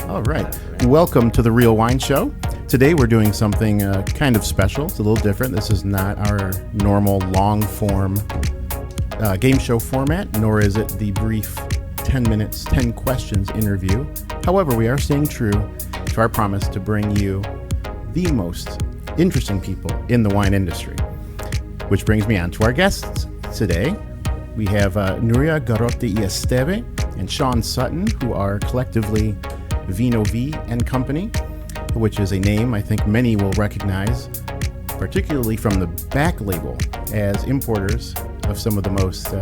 All right. Welcome to the Real Wine Show. Today we're doing something kind of special. It's a little different. This is not our normal long-form game show format, nor is it the brief 10 minutes, 10 questions interview. However, we are staying true to our promise to bring you the most interesting people in the wine industry. Which brings me on to our guests today. We have Nuria, Garrote y Esteve, and Sean Sutton, who are collectively VinoVi Company, which is a name I think many will recognize, particularly from the back label, as importers of some of the most,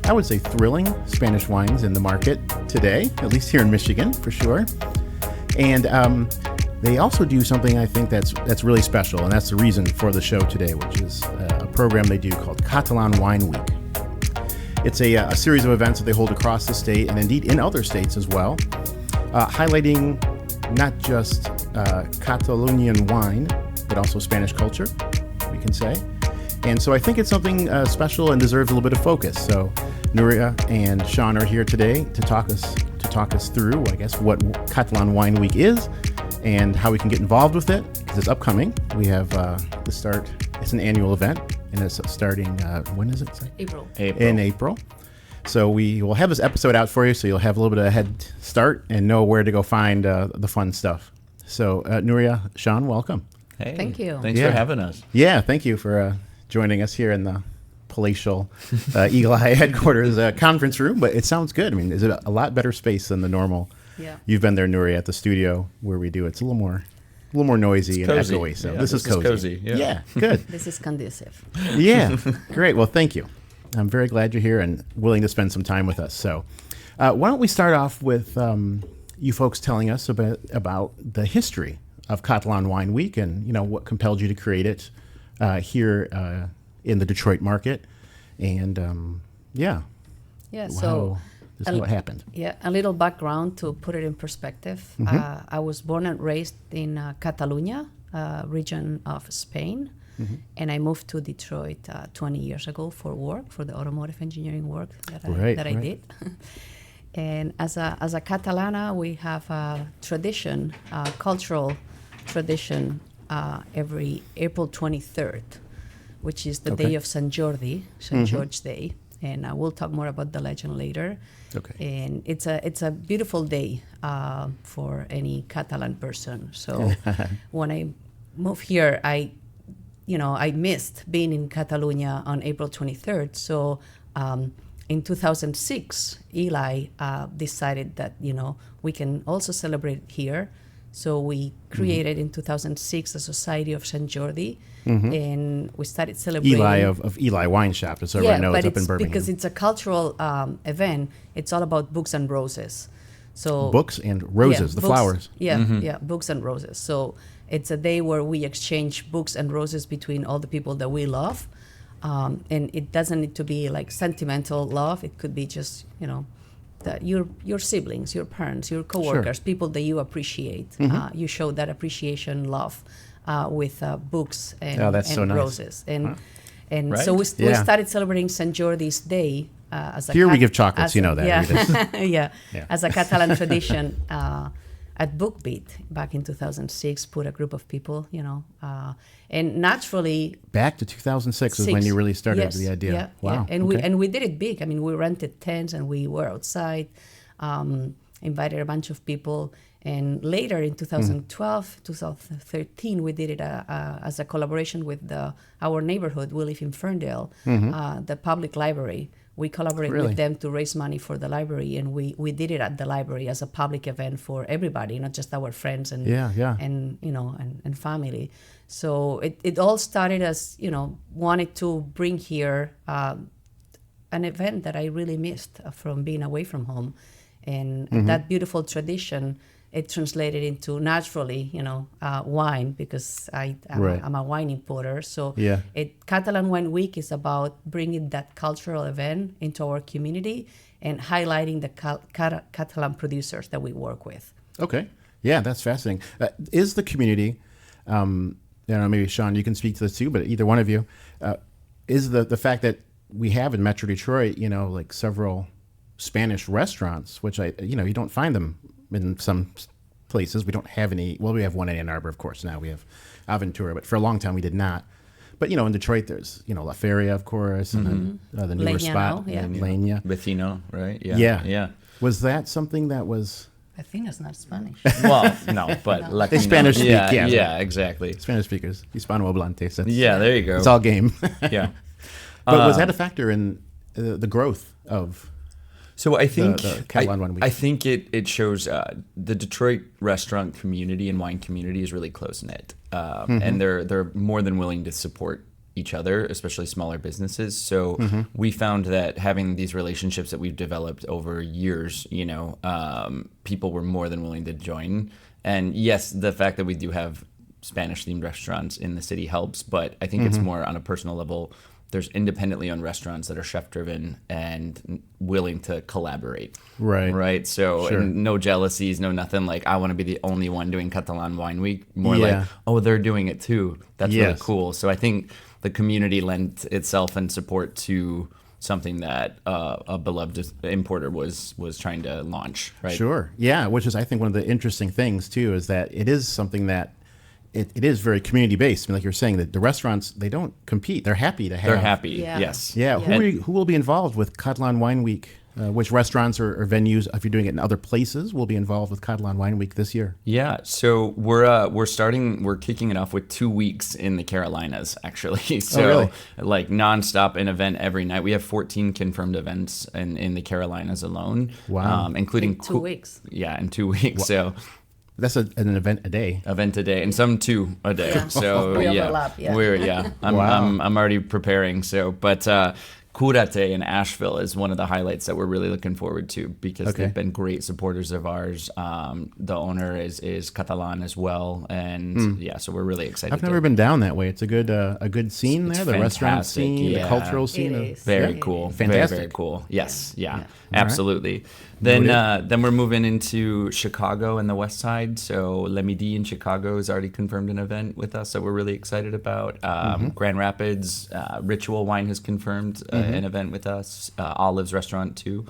I would say, thrilling Spanish wines in the market today, at least here in Michigan, for sure. And they also do something I think that's really special, and that's the reason for the show today, which is a program they do called Catalan Wine Week. It's a series of events that they hold across the state, and indeed in other states as well, highlighting not just Catalunian wine, but also Spanish culture, we can say. And so I think it's something special and deserves a little bit of focus. So Nuria and Sean are here today to talk us through, I guess, what Catalan Wine Week is and how we can get involved with it, because it's upcoming. We have the start. It's an annual event, and it's starting, when is it? April. In April. So we will have this episode out for you, so you'll have a little bit of a head start and know where to go find the fun stuff. So Nuria, Sean, welcome. Hey, Thank you. Thanks for having us. Yeah, thank you for joining us here in the palatial Eagle Eye headquarters conference room. But it sounds good. I mean, is it a lot better space than the normal? Yeah. You've been there, Nuria, at the studio where we do. It's a little more noisy and echoey. So this is cozy. Yeah, good. This is conducive. Yeah, great. Well, thank you. I'm very glad you're here and willing to spend some time with us. So why don't we start off with you folks telling us about the history of Catalan Wine Week and, what compelled you to create it here in the Detroit market. And, Yeah, so this is how it happened. Yeah, a little background to put it in perspective. Mm-hmm. I was born and raised in Catalunya, region of Spain. Mm-hmm. And I moved to Detroit 20 years ago for work, for the automotive engineering work that I did. And as a Catalana, we have a tradition, cultural tradition, every April 23rd, which is the day of Sant Jordi, Sant George's Day. And we'll talk more about the legend later. Okay. And it's a beautiful day for any Catalan person. So when I moved here, I missed being in Catalunya on April 23rd. So in 2006, Eli decided that, we can also celebrate here. So we created in 2006 a Society of Sant Jordi, and we started celebrating. Eli of Eli Wine Shop, as everyone knows, up in Birmingham. Because it's a cultural event. It's all about books and roses. So books and roses, books, flowers. Yeah, books and roses. So it's a day where we exchange books and roses between all the people that we love. And it doesn't need to be like sentimental love. It could be just, your siblings, your parents, your coworkers, people that you appreciate. You show that appreciation, love with books and so nice. Roses. And Right? so we started celebrating Sant Jordi's Day as a Here we give chocolates, that. Yeah. As a Catalan tradition. At BookBeat back in 2006, put a group of people, and naturally back to 2006 is when you really started the idea. Yeah, wow. Yeah. And we did it big. I mean, we rented tents and we were outside, invited a bunch of people, and later in 2012, 2013, we did it as a collaboration with our neighborhood. We live in Ferndale, the public library. We collaborated with them to raise money for the library, and we did it at the library as a public event for everybody, not just our friends and and family. So it all started as wanted to bring here an event that I really missed from being away from home, and that beautiful tradition. It translated into naturally, wine, because I'm a wine importer. So Catalan Wine Week is about bringing that cultural event into our community and highlighting the Catalan producers that we work with. Okay. Yeah, that's fascinating. Is the community, maybe Sean, you can speak to this too, but either one of you, is the fact that we have in Metro Detroit, several Spanish restaurants, which you don't find them in some places. We don't have any. Well, we have one in Ann Arbor, of course. Now we have Aventura, but for a long time we did not. But in Detroit, there's La Feria, of course, and then the newer Leña spot, now, yeah. Leña. Vecino, right? Yeah. Was that something that was? I think it's not Spanish. Well, no, but No. They Spanish speak, yeah. Yeah, exactly. Spanish speakers, Hispanohablantes. Yeah, there you go. It's all game. Yeah. But was that a factor in the growth of? So I think the Catalan Wine Week? I think it shows the Detroit restaurant community and wine community is really close knit, and they're more than willing to support each other, especially smaller businesses. So we found that having these relationships that we've developed over years, people were more than willing to join. And yes, the fact that we do have Spanish themed restaurants in the city helps, but I think it's more on a personal level. There's independently owned restaurants that are chef driven and willing to collaborate. Right. So and no jealousies, no nothing like I want to be the only one doing Catalan Wine Week. More like, oh, they're doing it too. That's really cool. So I think the community lent itself in support to something that a beloved importer was trying to launch. Right. Sure. Yeah. Which is, I think, one of the interesting things too, is that it is something that it is very community based. I mean, like you're saying, that the restaurants, they don't compete. They're happy to have. They're happy. Yeah. Yes. Yeah. Who will be involved with Catalan Wine Week? Which restaurants or venues, if you're doing it in other places, will be involved with Catalan Wine Week this year? Yeah, so we're kicking it off with 2 weeks in the Carolinas, actually. So really? Like nonstop, an event every night. We have 14 confirmed events in the Carolinas alone. Wow. Including In 2 weeks. Yeah, in 2 weeks. So That's an event a day. Event a day, and some 2 a day. Yeah. So We yeah, overlap, yeah. I'm already preparing. So, but Curate in Asheville is one of the highlights that we're really looking forward to because they've been great supporters of ours. The owner is Catalan as well, and so we're really excited. I've never been down that way. It's a good scene there. The restaurant scene, the cultural scene. It is. Very cool. Fantastic. Very cool. Yes. Yeah. Yeah. Absolutely. Then we're moving into Chicago and the West Side. So Le Midi in Chicago has already confirmed an event with us that we're really excited about. Grand Rapids, Ritual Wine has confirmed an event with us. Olive's Restaurant too.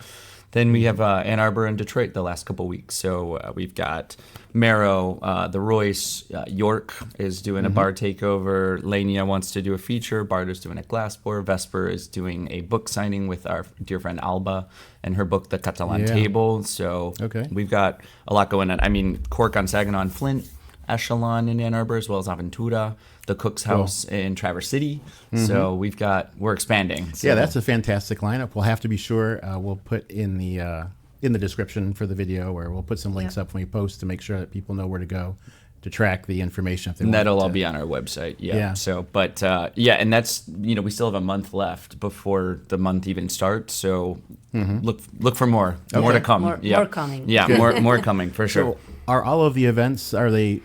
Then we have Ann Arbor and Detroit the last couple weeks. So we've got Marrow, the Royce, York is doing a bar takeover. Lania wants to do a feature. Barter's doing a glass pour. Vesper is doing a book signing with our dear friend Alba and her book, The Catalan Table. So we've got a lot going on. I mean, Cork on Saginaw and Flint, Echelon in Ann Arbor, as well as Aventura, the Cook's House in Traverse City. So we're expanding. So. Yeah, that's a fantastic lineup. We'll have to be sure. We'll put in the description for the video, or we'll put some links up when we post to make sure that people know where to go to track the information. If they want that'll to. all be on our website. Yeah. So, but and that's we still have a month left before the month even starts. So look for more. More to come. More coming. Yeah, more coming for sure. So are all of the events are they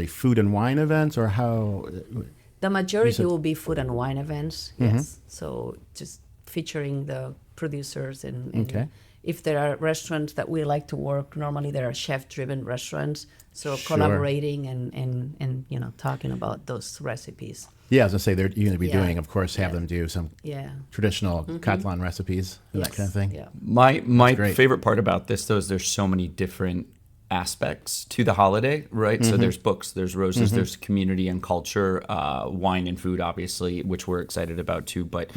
food and wine events, or how? The majority will be food and wine events. Yes. So just featuring the producers and if there are restaurants that we like to work, normally there are chef-driven restaurants. So collaborating and talking about those recipes. Yeah, as I say, you're going to be doing, of course, have them do some traditional Catalan recipes and that kind of thing. Yeah. My favorite part about this, though, is there's so many different aspects to the holiday, right? So there's books, there's roses, there's community and culture, wine and food, obviously, which we're excited about too. But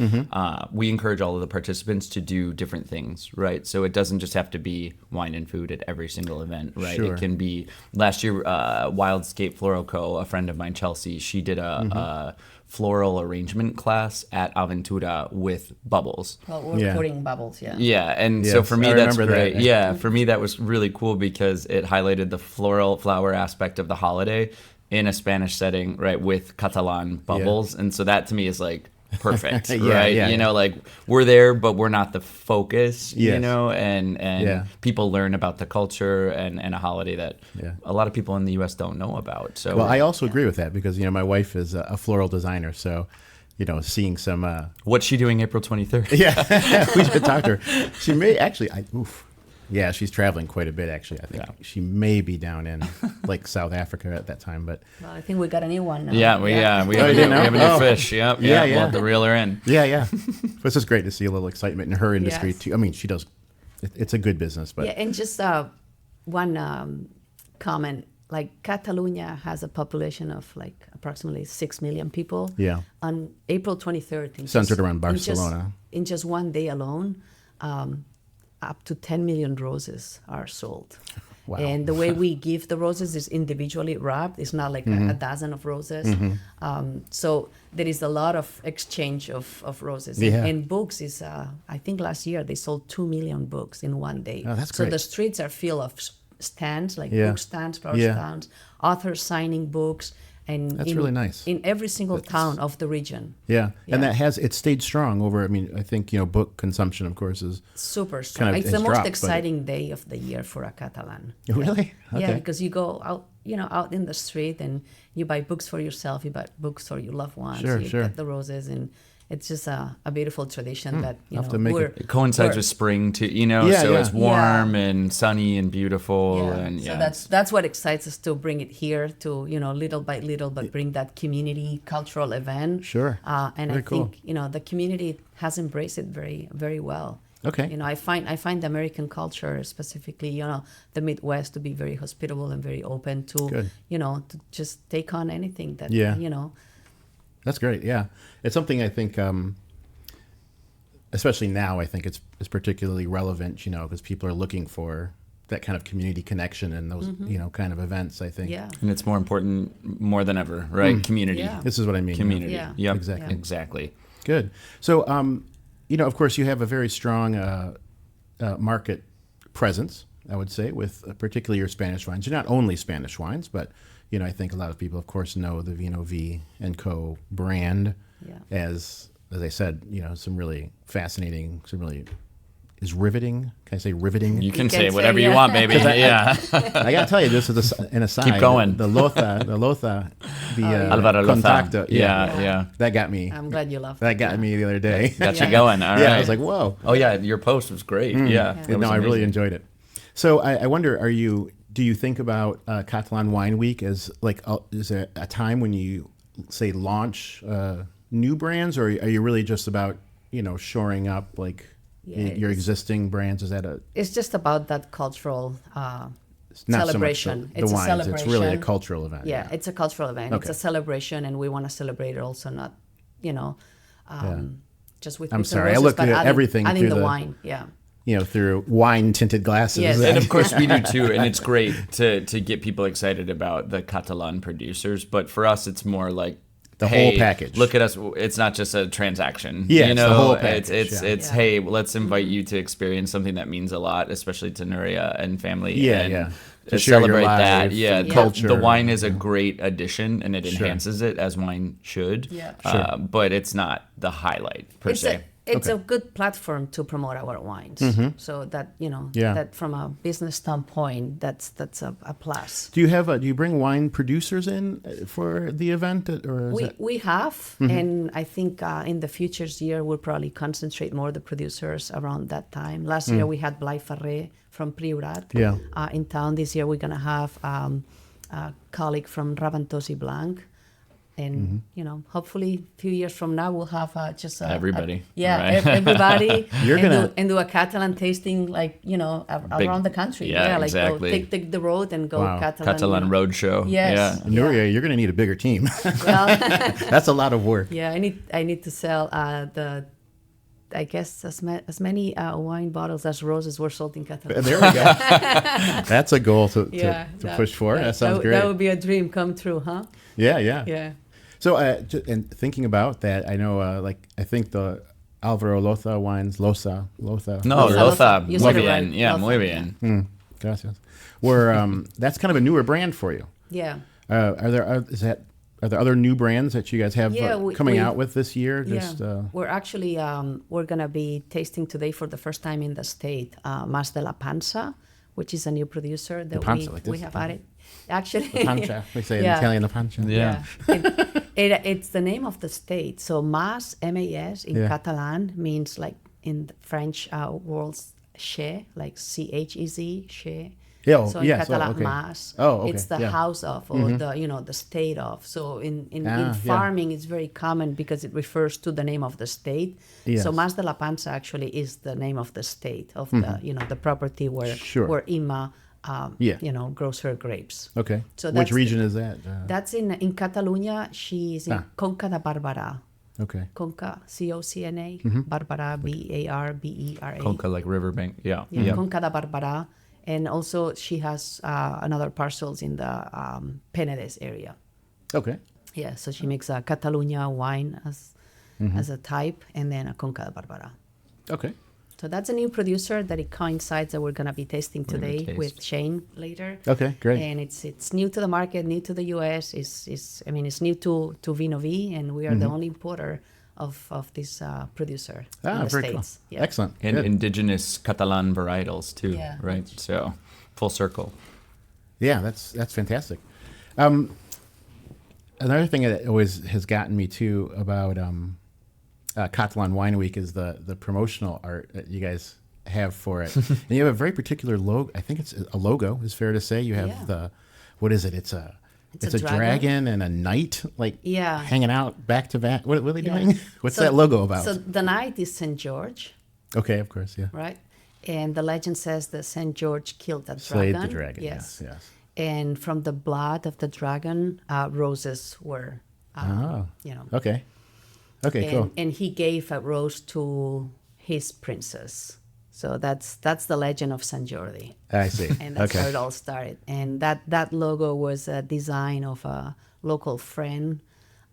we encourage all of the participants to do different things, right? So it doesn't just have to be wine and food at every single event, right? Sure. It can be, last year, Wildscape Floral Co., a friend of mine, Chelsea, she did a floral arrangement class at Aventura with bubbles. Well, we're putting bubbles, Yeah, and so for me, that's great. Yeah, for me, that was really cool because it highlighted the flower aspect of the holiday in a Spanish setting, right, with Catalan bubbles. And so that to me is like perfect, right? Like we're there, but we're not the focus, and people learn about the culture and a holiday that a lot of people in the U.S. don't know about. So, well, I also agree with that because, my wife is a floral designer, so, seeing some... What's she doing April 23rd? Yeah, we should talk to her. She may actually... Yeah, she's traveling quite a bit, actually. I think she may be down in like South Africa at that time, but well, I think we got a new one now. We have a new fish. Yep. We'll have to reel her in. Yeah. But it's just great to see a little excitement in her industry too. I mean, she does. It's a good business, but and just one comment. Like Catalunya has a population of like approximately 6 million people. Yeah. On April 23rd, Centered around Barcelona. In just one day alone, up to 10 million roses are sold. Wow. And the way we give the roses is individually wrapped. It's not like a dozen of roses. So there is a lot of exchange of roses. Yeah. And books is, I think last year they sold 2 million books in one day. Oh, that's so great. the streets are full of stands, like Yeah. book stands, flower Yeah. stands, authors signing books. And That's really nice. In every single town of the region. Yeah. Yeah. And it stayed strong over, I mean, I think, book consumption, of course, is Super strong. kind of It's the has most dropped, exciting day of the year for a Catalan. Really? Yeah, Okay. because you go out, out in the street and you buy books for yourself, you buy books for your loved ones, Sure, you sure. get the roses, and it's just a beautiful tradition that, I'll have to make it- It coincides we're- with spring too, Yeah, so yeah. it's warm and sunny and beautiful, and So that's what excites us to bring it here to, little by little, but bring that community cultural event. Sure. And Very I cool. think, the community has embraced it very, very well. Okay. I find the American culture, specifically, the Midwest, to be very hospitable and very open to, Good. To just take on anything that, Yeah. That's great. Yeah. It's something I think, especially now, I think it's particularly relevant, because people are looking for that kind of community connection and those, kind of events, I think. Yeah. and it's more important more than ever, right? Community, Yeah. This is what I mean. community. Yeah. Yep, Exactly. exactly. Good. So, of course, you have a very strong market presence, I would say, with particularly your Spanish wines. You're not only Spanish wines, but, I think a lot of people, of course, know the VinoVi Co brand Yeah. as I said, some really fascinating, is riveting. Can I say riveting? You can can say say, whatever you yeah. want, baby. Yeah. I gotta tell you, this is an aside. Keep going. The Loza, the Alvaro Loza. Contacto. Yeah. That got me. I'm glad you loved That it. got me the other day. Got Yeah. you going. All right. Yeah, I was like, whoa. oh yeah, your post was great. Yeah. that was No, I really amazing. enjoyed it. So I wonder, do you think about Catalan Wine Week as like, is there a time when you say launch new brands, or are you really just about, shoring up like Yeah, your it's- existing brands? Is that It's just about that cultural not celebration. so much the It's a wines? celebration. It's really a cultural event. Yeah, it's a cultural event. Okay. It's a celebration, and we want to celebrate it also, not, just with I'm books and sorry, I roses, looked but at everything adding through the the- wine. Yeah. Through wine tinted glasses. Yes. And of course we do too, and it's great to get people excited about the Catalan producers. But for us, it's more like The hey, whole package. Look at us. It's not just a transaction. Yeah, it's the whole It's package, yeah. it's Yeah. hey, let's invite you to experience something that means a lot, especially to Nuria and family. Yeah, and yeah. To To share your celebrate that. life Yeah, and the- culture. The wine is a great addition, and it Sure. enhances it as wine should. Yeah. Sure. But it's not the highlight per se. It's a good platform to promote our wines. So that, Yeah. that from a business standpoint, that's a plus. Do you bring wine producers in for the event, or is it? We have, and I think in the future's year, we'll probably concentrate more the producers around that time. Last year, we had Blai Ferrer from Priorat Yeah. in town. This year, we're going to have a colleague from Raventosi Blanc. And, hopefully a few years from now, we'll have Everybody, yeah, right? everybody. You're and gonna- do a Catalan tasting, like, around the country. yeah, like exactly. go take the road and go Wow. Catalan. Catalan roadshow. Yes. Yeah. Nuria, you're going to need a bigger team. Well, That's a lot of work. yeah, I need to sell I guess as many wine bottles as roses were sold in Catalonia. There we go. That's a goal to push for. That sounds great. That would be a dream come true, huh? Yeah, yeah. Yeah. So, and thinking about that, I know, I think the Alvaro Loza wines, Loza. No, Loza. Loza. You Muy said it bien. right. Yeah, Loza, muy bien. Gracias. Were that's kind of a newer brand for you. Yeah. Are there other new brands that you guys have coming out with this year? Yeah. We're actually we're gonna be tasting today for the first time in the state Mas de la Panza, which is a new producer that panza, like we this? have added. Actually, Pancia. We say in Yeah. Italian, la pancia. Yeah. It's the name of the state. So Mas, M-A-S, in Yeah. Catalan means like in the French words, che, like C-H-E-Z, che. Yeah, So in yes, Catalan, okay. Mas, Oh, okay, it's the yeah. house of, or the state of. So in yeah. farming, it's very common because it refers to the name of the state. Yes. So Mas de la Panza actually is the name of the state of the the property where Sure. where Ima grows her grapes. Okay. So Which region is that? That's in Catalunya. She's in Conca de Barberà. Okay. Conca, Cocna, Barbara, Barbera. Conca, like riverbank. Yeah. Conca de Barberà. And also she has another parcels in the Penedès area. Okay. Yeah, so she makes a Catalunya wine as a type, and then a Conca de Barberà. Okay. So that's a new producer that it coincides that we're going to be tasting today with Shane later. Okay, great. And it's new to the market, new to the US. It's new to VinoVi, and we are the only importer of this producer in the very States. cool. Yeah. Excellent. And Good. indigenous Catalan varietals too, Yeah. right? So full circle. Yeah, that's fantastic. Another thing that always has gotten me too about Catalan Wine Week is the promotional art that you guys have for it. And you have a very particular logo. I think it's a logo, is fair to say. You have what is it? It's a dragon and a knight, hanging out back to back. What are they doing? What's that logo about? So the knight is Sant Jordi. Okay, of course, yeah. Right? And the legend says that Sant Jordi killed a dragon. Slayed the dragon, yes. And from the blood of the dragon, roses were, Okay. Okay, cool. And he gave a rose to his princess. So that's the legend of Sant Jordi. I see. And that's how it all started. And that logo was a design of a local friend,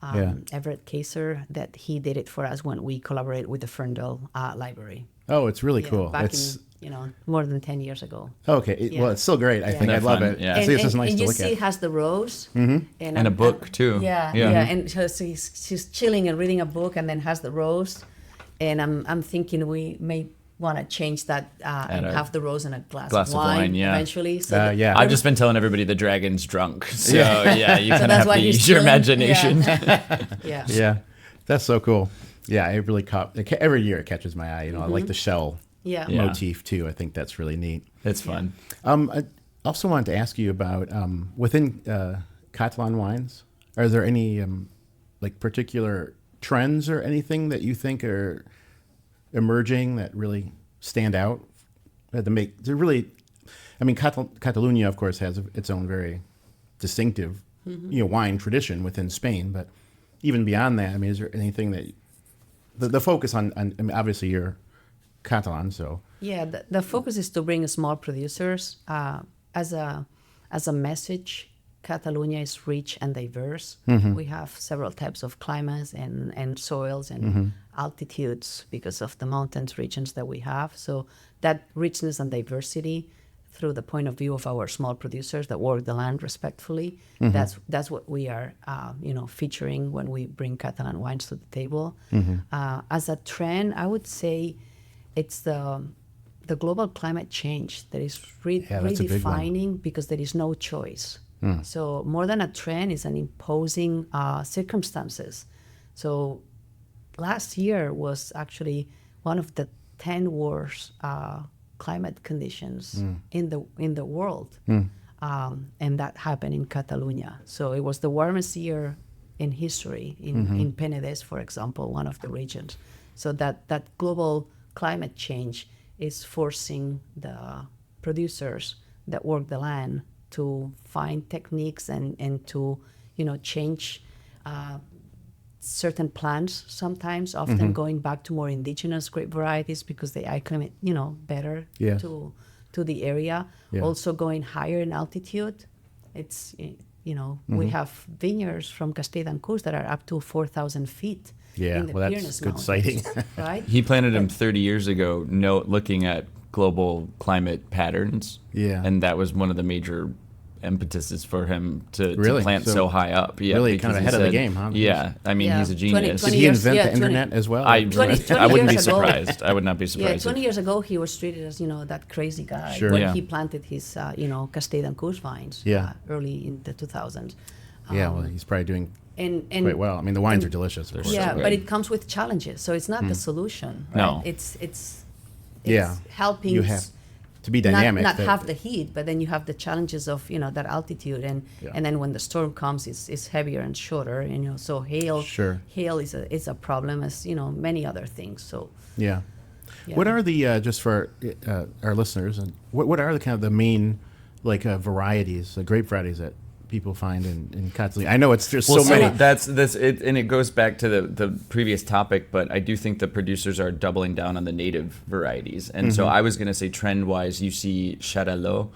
Everett Kaiser, that he did it for us when we collaborated with the Ferndale Library. Oh, it's really cool. Back in, more than 10 years ago. Okay. Well, it's still great. I think I love it. Yeah. And, it's just nice and to you look see at. it has the rose. And a book too. Yeah. And so she's chilling and reading a book and then has the rose. And I'm thinking we may want to change that and have the rose in a glass of wine eventually. So I've just been telling everybody the dragon's drunk. So you kind of have to use your imagination. Yeah. That's so cool. Yeah, it really every year it catches my eye. I like the shell motif too. I think that's really neat. It's fun. I also wanted to ask you about within Catalan wines. Are there any particular trends or anything that you think are emerging that really stand out? Catalunya, of course, has its own very distinctive, wine tradition within Spain. But even beyond that, is there anything that the focus on obviously you're Catalan, so the focus is to bring small producers as a message. Catalunya is rich and diverse. We have several types of climates and soils and altitudes because of the mountains regions that we have. So that richness and diversity through the point of view of our small producers that work the land respectfully, that's what we are featuring when we bring Catalan wines to the table. As a trend, I would say it's the global climate change that is redefining because there is no choice. So more than a trend, it's an imposing circumstances. So last year was actually one of the 10 worst climate conditions in the world, and that happened in Catalunya. So it was the warmest year in history in Penedès, for example, one of the regions. So that global climate change is forcing the producers that work the land to find techniques and to change certain plants sometimes, often going back to more indigenous grape varieties because they acclimate better to the area. Also going higher in altitude. It's we have vineyards from Castell Coast that are up to 4,000 feet. Yeah, in the well, Pyrenees that's good Mountains, sighting. right? He planted them 30 years ago, looking at global climate patterns. Yeah. And that was one of the major impetuses for him to Really? plant so high up. Yeah, really because kind of he ahead of the said- game, huh? Yeah, he's a genius. 20 Did he years, invent the 20 internet as well? I 20 I wouldn't be years ago. surprised. I would not be surprised. 20 years ago, he was treated as, that crazy guy Sure. when Yeah. he planted his, Castell Coast vines early in the 2000s. Well, he's probably doing And quite well. The wines are delicious, of course. yeah, so but good. it comes with challenges. So it's not the solution. Right? No. It's Yeah. helping You have to be dynamic. not have the heat, but then you have the challenges of that altitude, and then when the storm comes, it's heavier and shorter, and so hail. Sure. Hail is a problem, as many other things. So Yeah. What are the just for our listeners, and what are the kind of the main like varieties, grape varieties that people find in Catalunya? I know there's Well, so many. That's it, and it goes back to the previous topic. But I do think the producers are doubling down on the native varieties. And so I was going to say, trend wise, you see Xarel·lo.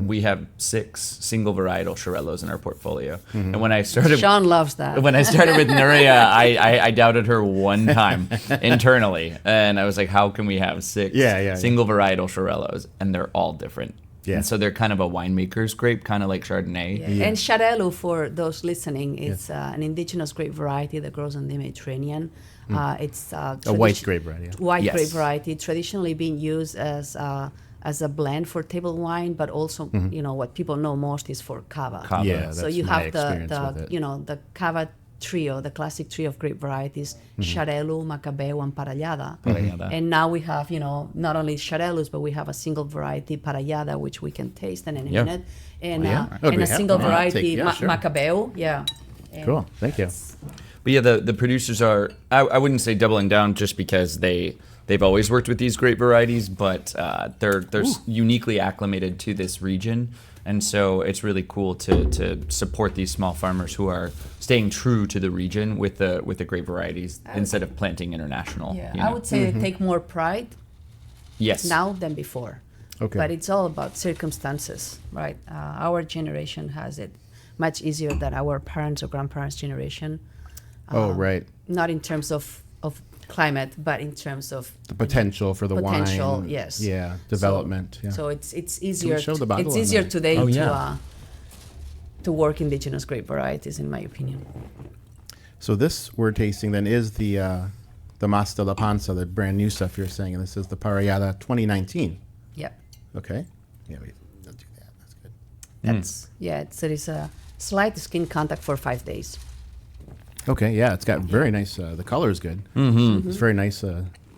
We have 6 single varietal Xarel·los in our portfolio. And when I started, Sean loves that. When I started with Nuria, I doubted her one time internally, and I was like, "How can we have 6 single varietal Xarel·los?" And they're all different. Yeah. And so they're kind of a winemaker's grape, kind of like Chardonnay. Yeah. And Xarel·lo, for those listening, it's an indigenous grape variety that grows in the Mediterranean. It's a white grape variety. Yeah. White grape variety, traditionally being used as a blend for table wine, but also what people know most is for cava. Yeah, that's so you my have experience with it. the cava trio, the classic trio of grape varieties, Xarel·lo, Macabeu, and Parellada. And now we have, not only Xarel·los, but we have a single variety, Parellada, which we can taste in a minute. And, and a single variety, Macabeu. Yeah. And cool. Thank you. But yeah, the producers are, I wouldn't say doubling down just because they've always worked with these grape varieties, but they're uniquely acclimated to this region. And so it's really cool to support these small farmers who are staying true to the region with the grape varieties instead of planting international. Yeah, I would say they take more pride now than before. Okay. But it's all about circumstances, right? Our generation has it much easier than our parents' or grandparents' generation. Right. Not in terms of climate, but in terms of the potential for the wine. Yes. Yeah, development. So it's easier. Show the bottle It's on easier that? today to work indigenous grape varieties, in my opinion. So this we're tasting then is the Mas de la Panza, the brand new stuff you're saying, and this is the Parellada 2019. Yeah. Okay. Yeah, we'll do that. That's good. There is a slight skin contact for 5 days. Okay, yeah, it's got very nice. The color is good. It's very nice.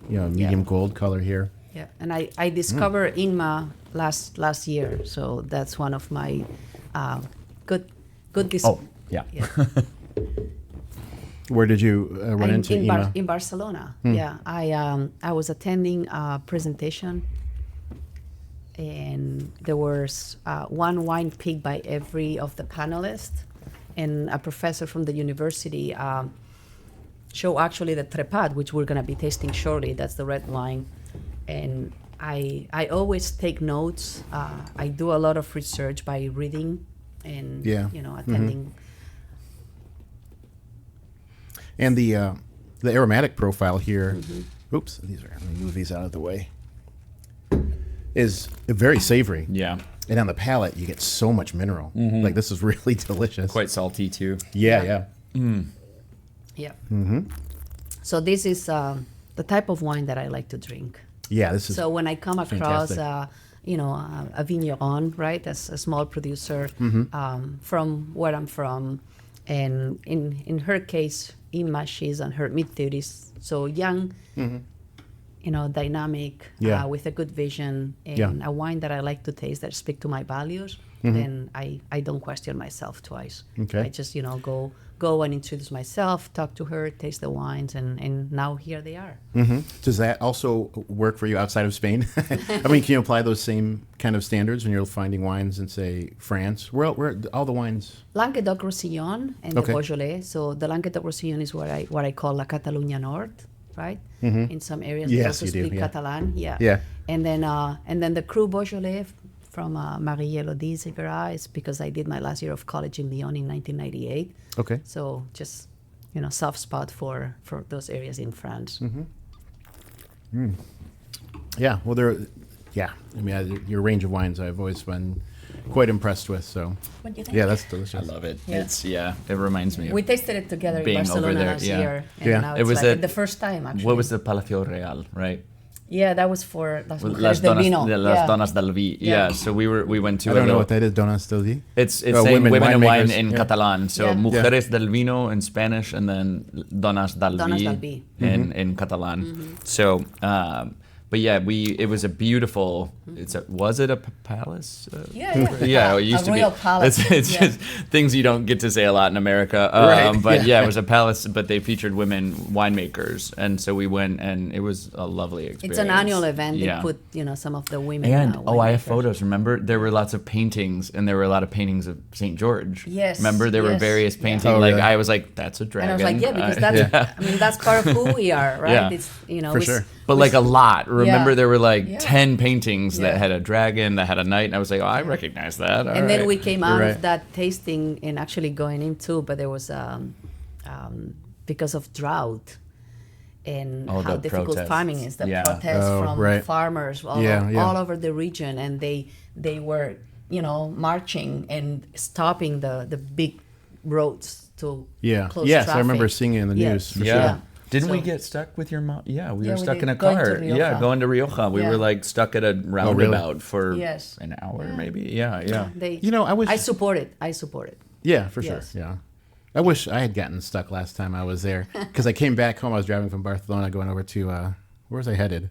Medium gold color here. Yeah, and I discovered INMA last year, so that's one of my good. Yeah. Where did you run into INMA? In Barcelona. Yeah, I was attending a presentation, and there was one wine picked by every of the panelists. And a professor from the university showed actually the Trepat, which we're going to be tasting shortly. That's the red wine. And I always take notes. I do a lot of research by reading and attending. And the aromatic profile here. Oops, let me move these out of the way. Is very savory. Yeah. And on the palate, you get so much mineral. Like, this is really delicious. Quite salty, too. Yeah. Yeah. So this is the type of wine that I like to drink. Yeah, this is. So when I come across, a vigneron, right, as a small producer from where I'm from, and in her case, Inma, she's on her mid-30s, so young. Dynamic, with a good vision, and a wine that I like to taste that speak to my values, then I don't question myself twice. Okay. I just, go and introduce myself, talk to her, taste the wines, and now here they are. Does that also work for you outside of Spain? I mean, can you apply those same kind of standards when you're finding wines in, say, France? Where all the wines? Languedoc-Roussillon and the Beaujolais. So the Languedoc-Roussillon is what I call la Catalunya North. Right, in some areas they also speak Catalan. Yeah. And then the Cru Beaujolais from Marie-Élodie Zigara is because I did my last year of college in Lyon in 1998. Okay. So just soft spot for those areas in France. Yeah. Well, I mean, your range of wines I've always been quite impressed with. So. What do you think? Yeah, that's delicious. I love it. Yeah. It reminds me of we tasted it together in being Barcelona over there, last year. And Yeah. now It it's was like the first time, actually. What was the Palacio Real, right? Yeah, that was for Las Las Mujeres del Vino. Donas del Vi. Yeah. So we went to I don't know what that is. Donas del Vi? It's saying women in wine in Yeah. Catalan. So Mujeres del Vino in Spanish, and then Donas del Donas del Vi Vi. in Catalan. So, but But yeah, it was a beautiful. Was it a palace? Yeah. It used a royal palace. It's just things you don't get to say a lot in America. Right. But yeah, it was a palace. But they featured women winemakers, and so we went, and it was a lovely experience. It's an annual event. Yeah. They put some of the women. And I have winemakers. photos. Remember, there were lots of paintings, and there were a lot of paintings of St. George. Yes, Remember, there were yes, various yeah. paintings. Oh, like really? I was like, that's a dragon. And I was like, yeah, because that's that's part of who we are, right? Yeah. It's For sure. But like a lot. Remember, Yeah. there were like Yeah. 10 paintings that Yeah. had a dragon, that had a knight, and I was like, oh, I recognize that. All And then right. we came out Right. of that tasting and actually going into, but there was because of drought and Oh, how the difficult protests. farming is, the Yeah. protests Oh, from right. farmers all over the region, and they were marching and stopping the big roads to close Yes, traffic. I remember seeing it in the Yes. news. For Yeah. sure. Yeah. Didn't we So- get stuck with your mom? Yeah, we Yeah, were we stuck did. in a Going to car. Rioja. Yeah, going to Rioja. We Yeah. were like stuck at a roundabout for Yes. an hour, maybe. Yeah. I wish. I support it. Yeah, for Yes. sure. Yeah. I wish I had gotten stuck last time I was there because I came back home. I was driving from Barcelona going over to where was I headed?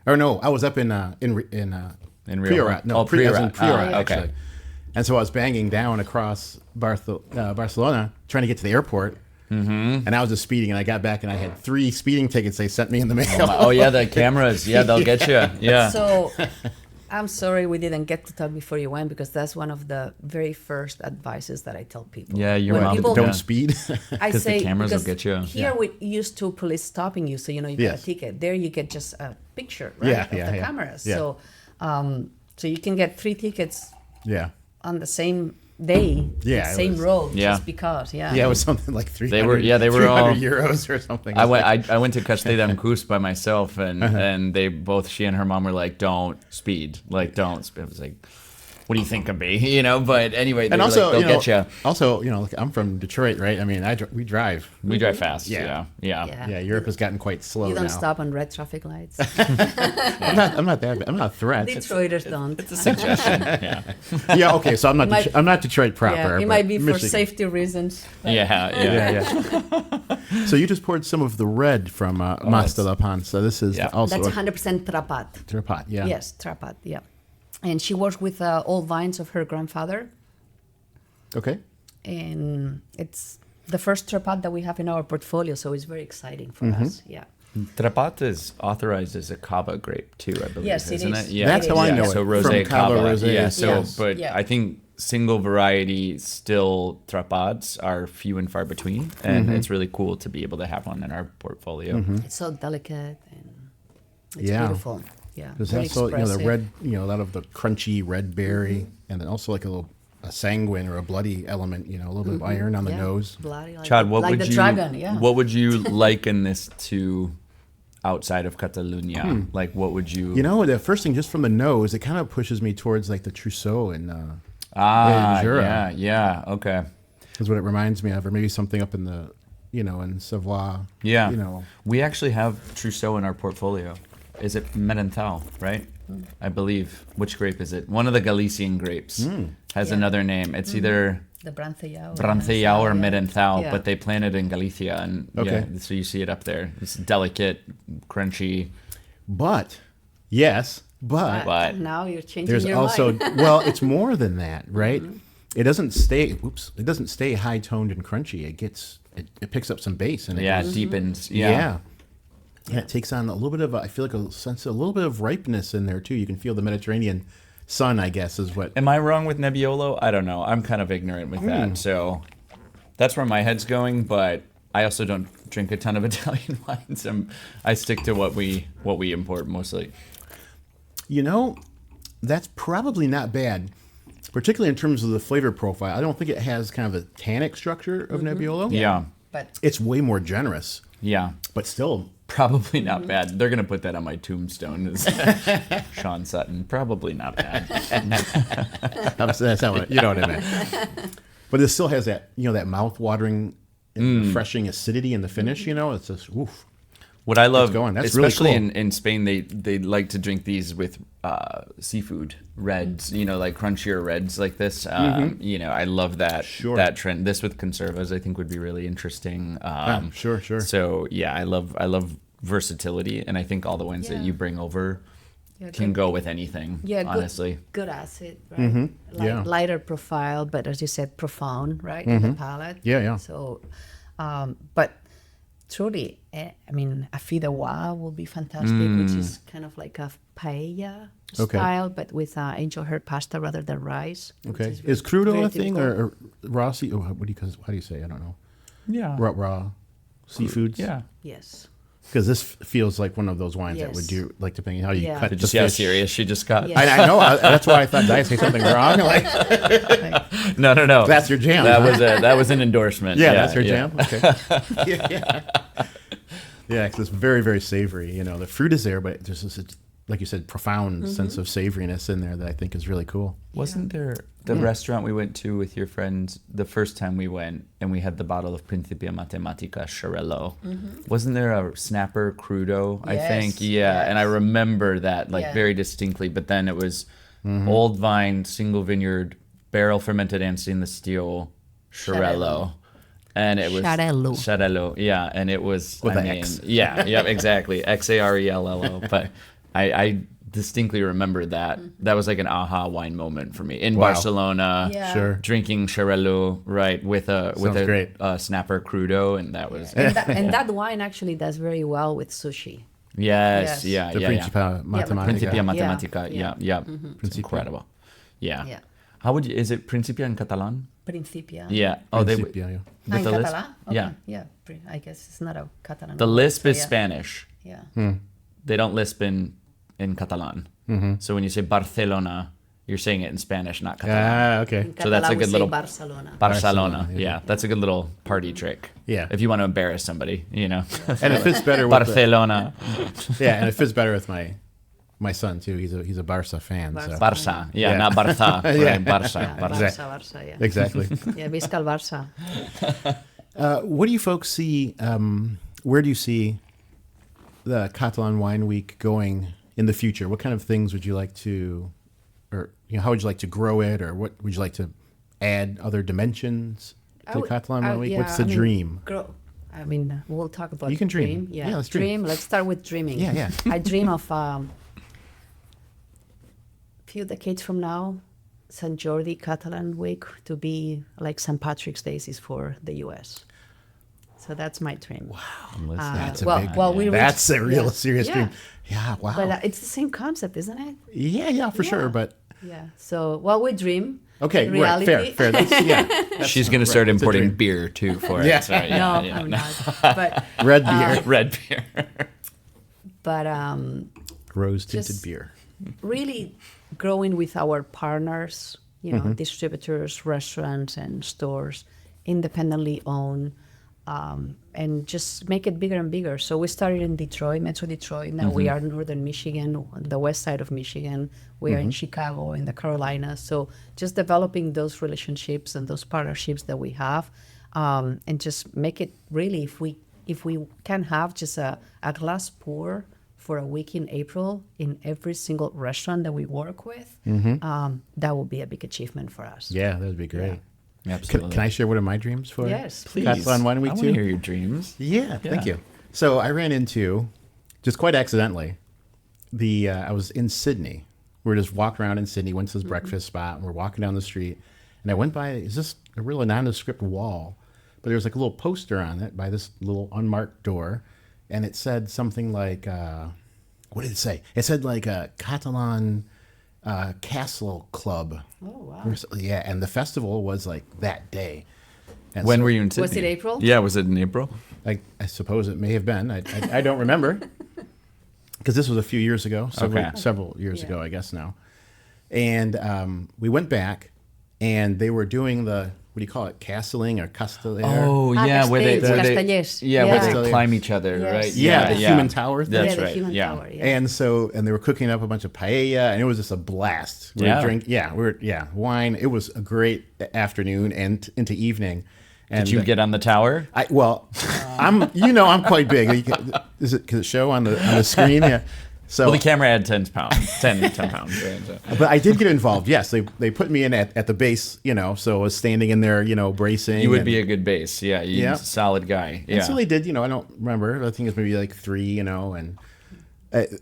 Or no, I was up in In Priorat. No, Oh, I was in Priorat. Priorat, Okay. actually. And so I was banging down across Barcelona trying to get to the airport. Mm-hmm. And I was just speeding, and I got back, and I had 3 speeding tickets they sent me in the mail. Oh yeah, the cameras. Yeah, they'll get you. Yeah. So I'm sorry we didn't get to talk before you went, because that's one of the very first advices that I tell people. Yeah, your When mom. people- Don't yeah. speed. I 'Cause the say cameras will because get you. Here Yeah. we used to police stopping you, so you get Yes. a ticket. There you get just a picture, right, Yeah, of yeah, the yeah. cameras. Yeah. So you can get 3 tickets Yeah. on the same day, Yeah, the it same was- road, Yeah. just because. Yeah. Yeah, it was something like 300, They were all- 300 euros or something. I went to Castelldamcoos by myself, and they both, she and her mom were like, don't speed, like don't speed. I was like, what do you think of me? But anyway, they And were also, like, they'll get you. Also, look, I'm from Detroit, right? I mean, we drive. We drive fast. Yeah. Yeah. Yeah. Yeah, Europe has gotten quite slow You don't now. stop on red traffic lights. I'm not that bad. I'm not a threat. Detroiters don't. It's a suggestion. Yeah. Yeah, okay, so I'm not. might- I'm not Detroit proper. Yeah, it but might be for Michigan. safety reasons. but- Yeah. Yeah. So you just poured some of the red from Mas de la Panza. This is Yeah. also That's a 100% Trapat. Trapat. Yeah. Yes, Trapat, yeah. And she works with old vines of her grandfather. Okay. And it's the first Trapat that we have in our portfolio, so it's very exciting for us. Yeah. Trapat is authorized as a Cava grape too, I believe. Yes, it isn't is. it? Yeah. That's how I know it, So from rosé Cava Cava. rosés. Yeah. So, Yes. but Yeah. I think single variety still Trapats are few and far between, and it's really cool to be able to have one in our portfolio. It's so delicate and it's Yeah. beautiful. Yeah. There's very also the expressive. red, a lot of the crunchy red berry, and then also like a sanguine or a bloody element. A little bit of iron on the Yeah. nose. Bloody, like Chad, what like would the you dragon, yeah. what would you liken this to outside of Catalunya? Like, what would you? The first thing, just from the nose, it kind of pushes me towards like the Trousseau and Jura. yeah, okay, is what it reminds me of, or maybe something up in the, in Savoie. yeah. We actually have Trousseau in our portfolio. Is it Merenthal, right? I believe. Which grape is it? One of the Galician grapes has Yeah. another name. It's either The Brancellao. Brancellao or yeah. Merenthal, Yeah. but they plant it in Galicia, and Okay. so you see it up there. It's delicate, crunchy. But But- now you're changing there's your also mind. it's more than that, right? It doesn't stay high toned and crunchy. It picks up some bass and It deepens. yeah. It takes on a little bit of I feel like a sense of a little bit of ripeness in there too. You can feel the Mediterranean sun, I guess, is what. Am I wrong with Nebbiolo? I don't know. I'm kind of ignorant with that. So that's where my head's going, but I also don't drink a ton of Italian wines. I stick to what we import mostly. That's probably not bad, particularly in terms of the flavor profile. I don't think it has kind of a tannic structure of Nebbiolo. Yeah. But It's way more generous, Yeah. but still. Probably not bad. They're going to put that on my tombstone as Sean Sutton. Probably not bad. That's not what, you know what I mean. But it still has that, that mouth-watering, refreshing acidity in the finish. It's just oof. What I love, going. That's really especially cool. in Spain, they like to drink these with seafood reds, like crunchier reds like this. I love that that trend. This with conservas, I think, would be really interesting. Sure. So yeah, I love versatility, and I think all the wines that Yeah. you bring over can go with anything. Honestly, good acid, right? Mm-hmm. Yeah. Lighter profile, but as you said, profound, right, in the palate. Yeah. So, but truly, I mean, a fideuà will be fantastic, which is kind of like a paella style, but with angel hair pasta rather than rice. Okay. Is Is crudo very a thing typical. or raw sea? Oh, how do you say? I don't know. yeah, Raw seafoods. yeah. Yes. Because this feels like one of those wines that Yes. would do, like, depending how you Yeah. cut Did the you see how fish. serious she just got? Yeah. I know. That's why I thought, did I say something wrong? Like, No. that's your jam. That huh? that was an endorsement. Yeah, that's your yeah. jam. Okay. yeah. Yeah, because it's very, very savory. You know, the fruit is there, but there's this, like you said, profound sense of savoriness in there that I think is really cool. Wasn't there the restaurant we went to with your friends the first time we went, and we had the bottle of Principia Matematica Xarel·lo? Wasn't there a snapper crudo? I think, Yes, and I remember that Yeah. very distinctly. But then it was old vine, single vineyard, barrel fermented and stainless steel Xarel·lo. And it was Xarel·lo, yeah, and it was With I an mean, X. yeah, exactly, Xarello. But I distinctly remember that. That was like an aha wine moment for me in Wow. Barcelona. Yeah. Sure. Drinking Xarel·lo, right, with a great. snapper crudo, and that was And that wine actually does very well with sushi. yes, Yes. yeah, The yeah. Principia Matematica. Principia Yeah. Matematica, Yeah. yeah. It's incredible. Yeah. Yeah. How would you? Is it Principia in Catalan? Principia. Yeah. Oh, they Principia, yeah. Ah, in the lisp. Catalan? Okay. Yeah. Yeah. I guess it's not a Catalan. The word, lisp so is yeah. Spanish. Yeah. They don't lisp in Catalan. So when you say Barcelona, you're saying it in Spanish, not Catalan. Ah, okay. In So that's a Catalan, we good say little- Barcelona. Barcelona, Barcelona, yeah. That's a good little party trick. Yeah. If you want to embarrass somebody, you know. And it fits better with Barcelona, and it fits better with my son too. He's a Barca fan. So. Barca. Barça, yeah, Yeah. not Barça, right? Yeah. Barça, Yeah, Barça. Barça, yeah. Exactly. Yeah, Visca el Barça. What do you folks see? Where do you see the Catalan Wine Week going in the future? What kind of things would you like to, or how would you like to grow it, or what would you like to add other dimensions to Catalan Wine Week? What's the dream? I mean, we'll talk about You can dream. Yeah, Yeah, let's dream. Let's start with dreaming. Yeah. I dream of few decades from now, Sant Jordi Catalan Week to be like St. Patrick's Day is for the U.S. So that's my dream. Wow. That's a well, big. well, we that's reached- a real yeah. serious Yeah. dream. Yeah. Wow. But it's the same concept, isn't it? yeah, for sure. But Yeah. So, well, we dream. okay, In right, reality, fair. That's, She's going to start it's a importing dream. beer too for Yeah. it. So, No, yeah. I'm not. But Red beer, Red beer. but rose tinted just- beer. really growing with our partners, distributors, restaurants, and stores, independently owned, and just make it bigger and bigger. So we started in Detroit, Metro Detroit. Now we are in northern Michigan, on the west side of Michigan. We are in Chicago, in the Carolinas. So just developing those relationships and those partnerships that we have, and just make it really, if we can have just a glass pour for a week in April in every single restaurant that we work with, that will be a big achievement for us. Yeah, that would be great. Absolutely. Can I share one of my dreams for Yes. Please. Catalan Wine Week I want too? to hear your dreams. Yeah, thank Yeah. you. So I ran into, just quite accidentally, I was in Sydney. We were just walking around in Sydney, went to this breakfast spot, and we're walking down the street, and I went by, is this a real nondescript wall? But there was like a little poster on it by this little unmarked door, and it said something like, what did it say? It said like a Catalan Castle Club. Oh, wow. Or so- yeah, and the festival was like that day. And When so- were you in Sydney? Was it April? Yeah, was it in April? I suppose it may have been. I don't remember because this was a few years ago, several years Yeah. ago, I guess now. And we went back, and they were doing the, what do you call it, castling or casteller? Oh, yeah, where they, Castellers. yeah, where Yeah. they climb each other, Yes. right? Yeah, the human tower thing. That's the right. human Yeah. tower, yeah. And they were cooking up a bunch of paella, and it was just a blast. Wine. It was a great afternoon and into evening. And Did you get on the tower? I'm quite big. Does it show on the screen? Yeah. So, well, the camera had 10 pounds. 10 pounds. Right? So. but I did get involved. Yes, they put me in at the base, so I was standing in there, bracing. You would be a good base. Yeah, you're a solid guy. Yeah. And so they did, I don't remember. I think it was maybe like 3, and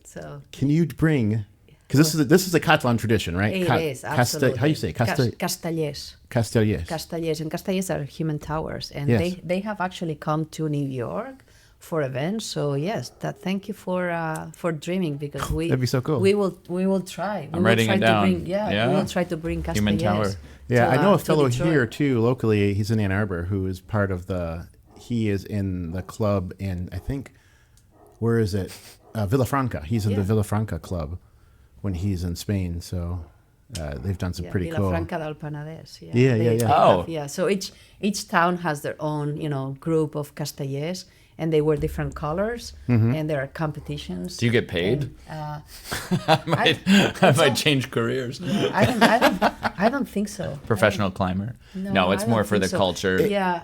So can you bring, because this is a Catalan tradition, right? it is, absolutely. How do you say? Castellers. Castellers. Castellers. And Castellers are human towers. And Yes. they have actually come to New York for events. So yes, thank you for dreaming, because That'd be so cool. We will try. I'm writing it down. We will try to bring Castellers. Human tower. Yeah, I know a to fellow Detroit. here too, locally. He's in Ann Arbor, who is part of he is in the club in, I think, where is it? Villafranca. He's in the Villafranca club when he's in Spain. So they've done some pretty cool. Villafranca del Penedès. Yeah. So each town has their own, group of Castellers, and they wear different colors, and there are competitions. Do you get paid? And, I might change careers. I don't think so. Professional climber? No, it's I more don't for think the so. culture.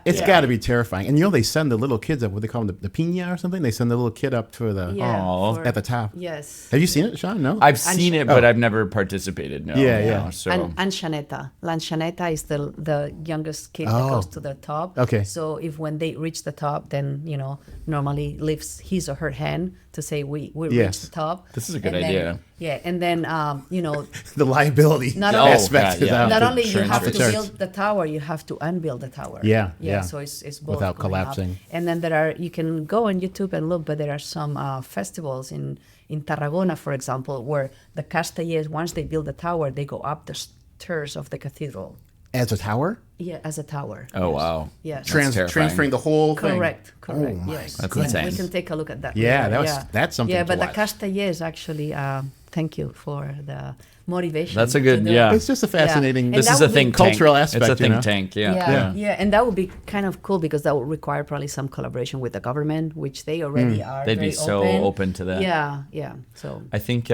It's got to be terrifying. And they send the little kids up, what they call them, the piña or something? They send the little kid up to at the top. Yes. Have you seen it, Sean? No? I've seen it, but I've never participated. No. Yeah. So. And Anchaneta. L'Anchaneta is the youngest kid that goes to the top. Okay. So when they reach the top, then, normally lifts his or her hand to say we reached the top. This is a good And idea. And then, The liability Not only- aspect is out. not only you Insurance have to insurance. build the tower, you have to unbuild the tower. Yeah. So it's both Without going up. collapsing. And then you can go on YouTube and look, but there are some festivals in Tarragona, for example, where the Castellers, once they build the tower, they go up the stairs of the cathedral. As a tower? Yeah, as a tower. Oh, wow. Yes. terrifying. Transferring the whole thing. Correct. Oh, my Yes. That's Yeah, insane. we can take a look at that. Yeah, later. that's something Yeah, to but watch. the Castellers actually. Thank you for the motivation. That's a to good- do yeah. it. It's just a fascinating. And This that is a would be think tank. cultural aspect, It's a think you know? tank. Yeah, and that would be kind of cool, because that would require probably some collaboration with the government, which they already are. They'd be very so open to that. Yeah. So I think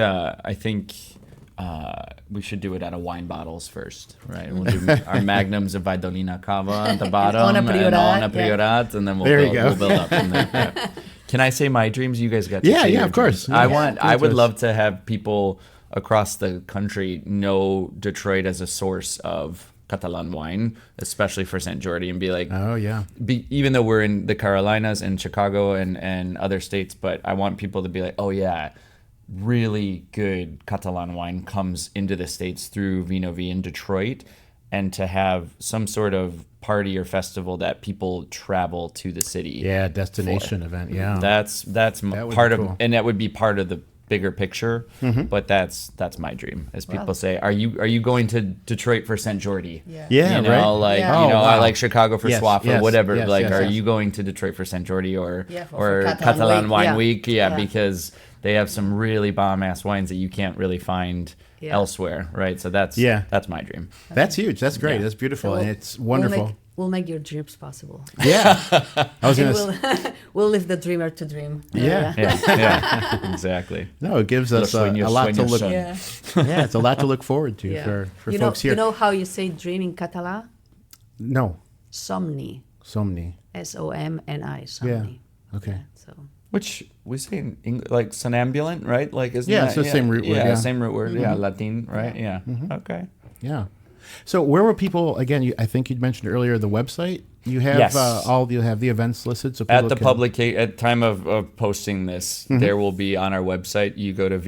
we should do it out of wine bottles first, right? We'll do our magnums of Vidolina Cava at the bottom on a and Priorat, on a Priorat, and then There you go. we'll build up from there. Yeah. Can I say my dreams? You guys got to Yeah, say yeah, your of course. dreams. Yeah. I would love to have people across the country know Detroit as a source of Catalan wine, especially for Sant Jordi, and be like, Oh, yeah. even though we're in the Carolinas and Chicago and other states, but I want people to be like, oh yeah, really good Catalan wine comes into the States through VinoVi in Detroit, and to have some sort of party or festival that people travel to the city. Yeah, destination event. Yeah. That's would part be of, cool. and that would be part of the bigger picture. But that's my dream. As people say, are you going to Detroit for Sant Jordi? Yeah. Yeah, you know, right. like Yeah. you Oh, know, I wow. like Chicago for Yes, Swap or yes, whatever. yes, like, yes, are yes. you going to Detroit for Sant Jordi or for Catalan Week, Wine yeah. Week? Yeah. Because they have some really bomb ass wines that you can't really find elsewhere, right? So that's my dream. That's huge. That's great. Yeah. That's beautiful. So and it's wonderful. We'll make your dreams possible. Yeah. I was And going to we'll leave the dreamer to dream. Yeah. Yeah, exactly. No, it gives us a Sueños, lot to sueños look. son. Yeah. Yeah, it's a lot to look forward to Yeah. for you folks know, here. You know how you say dream in Catalan? No, Somni. Somni. Somni. Yeah. Somni. Okay. So Which we say in English, like sonambulant, right? Like isn't Yeah, that, it's the same root word, Yeah, yeah. same root word. Yeah, Latin, right? Yeah. Okay. Yeah. So where will people again? I think you'd mentioned earlier the website. You have Yes. you have the events listed. So people At the can, at time of posting this, there will be on our website. You go to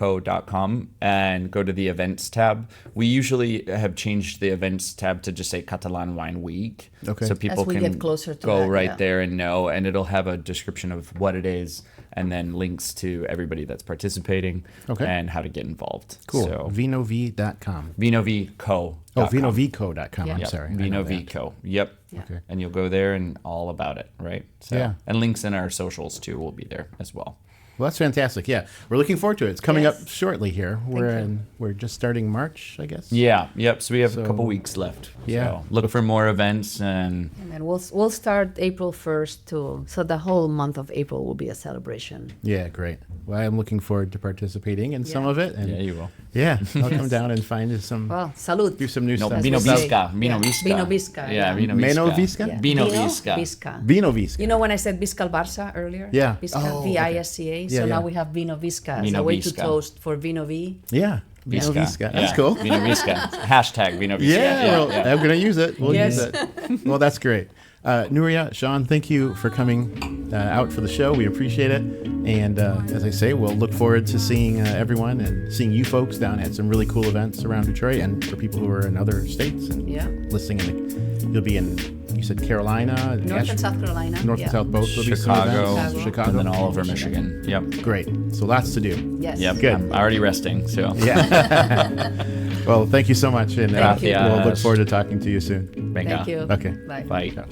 VinoViCo.com and go to the events tab. We usually have changed the events tab to just say Catalan Wine Week. Okay. So people As we can get closer to go that, right yeah. there and know, and it'll have a description of what it is, and then links to everybody that's participating Okay. and how to get involved. cool. So VinoV.com. VinoVi Co. Oh, VinoVico.com. I'm Yeah. sorry. I know VinoVi that. Co. Yep. Yeah. Okay. And you'll go there and all about it, right? So, Yeah. And links in our socials too will be there as well. Well, that's fantastic. Yeah, we're looking forward to it. It's coming Yes. up shortly here. We're just starting March, I guess. Yeah. Yep. So we have So- a couple weeks left. Yeah. So look for more events and and then we'll start April 1st too. So the whole month of April will be a celebration. Yeah, great. Well, I'm looking forward to participating in some Yeah. of it, and yeah, you will. Yeah, I'll come down and find some. Well, salud. Do some new No, stuff. Vino we say. Visca. Vino Yeah. Visca. Vino Visca, Yeah, yeah. Vino Visca. Meno Visca? Yeah. Vino Visca. Visca. Vino Visca. You know when I said Visca Barça earlier? Yeah. Visca, Oh, okay. V-I-S-C-A. Yeah, So yeah. now we have Vino Visca as Vino a way Visca. to toast for Vino V. Yeah, Vino Visca. That's cool. Vino Visca. Hashtag Vino Visca. Yeah, well, I'm going to use it. We'll Yes. use it. Well, that's great. Nuria, Sean, thank you for coming out for the show. We appreciate it. And as I say, we'll look forward to seeing everyone and seeing you folks down at some really cool events around Detroit, and for people who are in other states and Yeah. listening. You'll be in, you said Carolina, North and South Carolina. North and South both. There'll be some Chicago, events. Chicago, and then all over Michigan. Yep. Great. So lots to do. Yes. Yep. Good. I'm already resting. So. Yeah. Well, thank you so much, and Thank you. we'll look forward to talking to you soon. Venga. Thank you. Okay. Bye. Bye. Ciao.